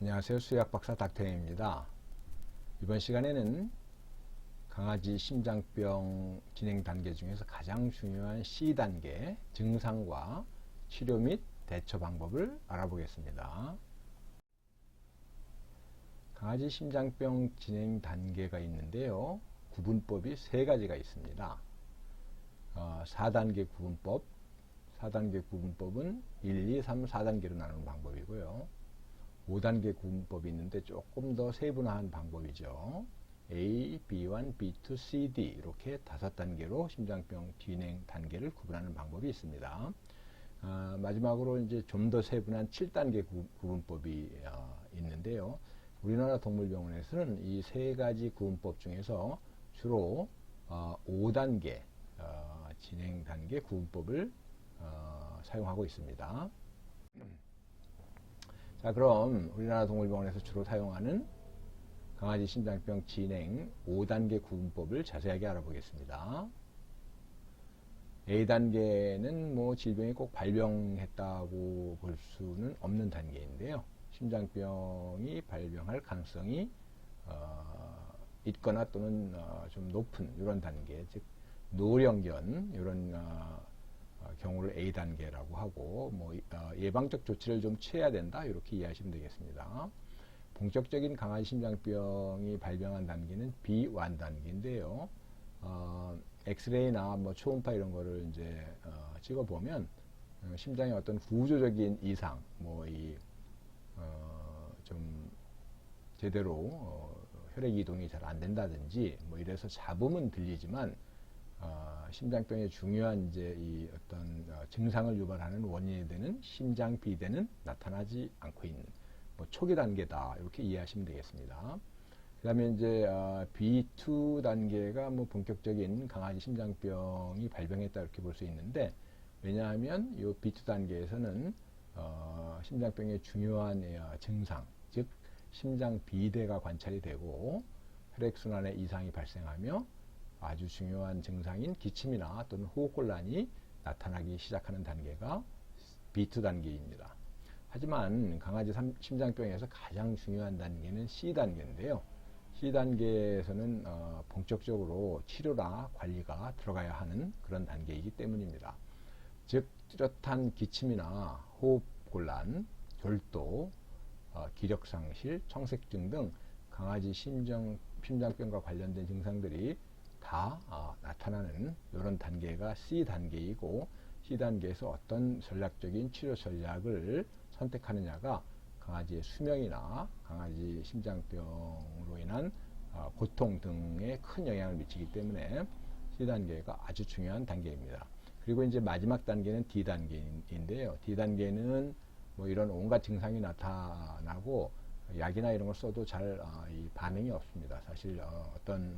안녕하세요. 수의학박사 닥터입니다. 이번 시간에는 강아지 심장병 진행 단계 중에서 가장 중요한 C단계 증상과 치료 및 대처 방법을 알아보겠습니다. 강아지 심장병 진행 단계가 있는데요. 구분법이 세 가지가 있습니다. 4단계 구분법, 4단계 구분법은 1, 2, 3, 4단계로 나누는 방법이고요. 5단계 구분법이 있는데 조금 더 세분화한 방법이죠. A, B1, B2, CD 이렇게 5단계로 심장병 진행 단계를 구분하는 방법이 있습니다. 마지막으로 이제 좀 더 세분한 7단계 구분법이 있는데요. 우리나라 동물병원에서는 이 세 가지 구분법 중에서 주로 5단계 진행 단계 구분법을 사용하고 있습니다. 자, 그럼 우리나라 동물병원에서 주로 사용하는 강아지 심장병 진행 5단계 구분법을 자세하게 알아보겠습니다. A단계는 뭐 질병이 꼭 발병했다고 볼 수는 없는 단계인데요. 심장병이 발병할 가능성이 있거나 또는 좀 높은 이런 단계, 즉 노령견 이런 경우를 A단계라고 하고 예방적 조치를 좀 취해야 된다 이렇게 이해하시면 되겠습니다. 본격적인 강아지 심장병이 발병한 단계는 B1 단계인데요. 엑스레이나 초음파 이런 거를 이제 찍어 보면 심장의 어떤 구조적인 이상, 좀 제대로 혈액 이동이 잘 안 된다든지 이래서 잡음은 들리지만 심장병의 중요한 이제 이 어떤 증상을 유발하는 원인이 되는 심장 비대는 나타나지 않고 있는 초기 단계다 이렇게 이해하시면 되겠습니다. 그다음에 이제 B2 단계가 본격적인 강아지 심장병이 발병했다 이렇게 볼 수 있는데, 왜냐하면 이 B2 단계에서는 심장병의 중요한 증상, 즉 심장 비대가 관찰이 되고 혈액순환에 이상이 발생하며 아주 중요한 증상인 기침이나 또는 호흡곤란이 나타나기 시작하는 단계가 B2 단계입니다. 하지만 강아지 심장병에서 가장 중요한 단계는 C단계인데요. C단계에서는 본격적으로 치료나 관리가 들어가야 하는 그런 단계이기 때문입니다. 즉 뚜렷한 기침이나 호흡곤란, 결도, 기력상실, 청색증 등 강아지 심장병과 관련된 증상들이 다 나타나는 이런 단계가 C단계이고, C단계에서 어떤 전략적인 치료 전략을 선택하느냐가 강아지의 수명이나 강아지 심장병으로 인한 고통 등에 큰 영향을 미치기 때문에 C단계가 아주 중요한 단계입니다. 그리고 이제 마지막 단계는 D단계인데요. D단계는 이런 온갖 증상이 나타나고 약이나 이런 걸 써도 잘 반응이 없습니다. 사실 어떤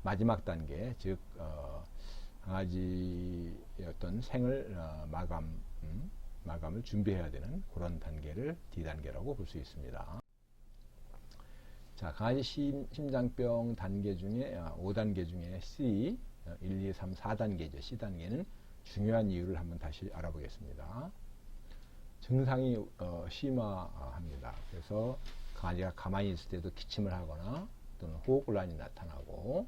마지막 단계, 즉 강아지의 어떤 생을 마감을 준비해야 되는 그런 단계를 D단계라고 볼 수 있습니다. 자, 강아지 심장병 단계 중에 5단계 중에 C, 1, 2, 3, 4단계죠. C단계는 중요한 이유를 한번 다시 알아보겠습니다. 증상이 심화합니다. 그래서 강아지가 가만히 있을 때도 기침을 하거나 또는 호흡곤란이 나타나고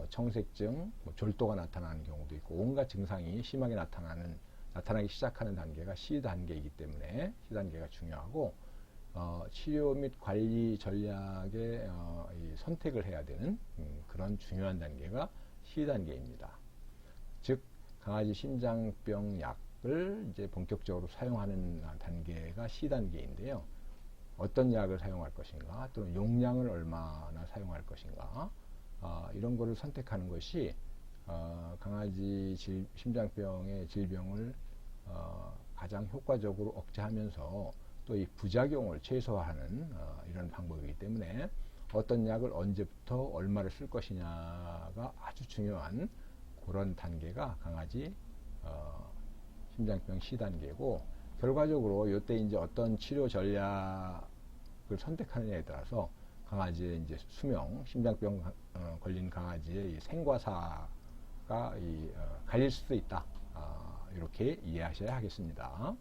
청색증, 졸도가 나타나는 경우도 있고 온갖 증상이 심하게 나타나기 시작하는 단계가 C단계이기 때문에 C단계가 중요하고, 치료 및 관리 전략의 선택을 해야 되는 그런 중요한 단계가 C단계입니다. 즉 강아지 심장병 약을 이제 본격적으로 사용하는 단계가 C단계인데요. 어떤 약을 사용할 것인가, 또는 용량을 얼마나 사용할 것인가, 이런 거를 선택하는 것이 강아지 심장병의 질병을 가장 효과적으로 억제하면서 또 이 부작용을 최소화하는 이런 방법이기 때문에 어떤 약을 언제부터 얼마를 쓸 것이냐가 아주 중요한 그런 단계가 강아지 심장병 C단계고, 결과적으로 이때 이제 어떤 치료 전략을 선택하느냐에 따라서 강아지의 이제 수명, 심장병 걸린 강아지의 생과 사가 갈릴 수도 있다. 이렇게 이해하셔야 하겠습니다.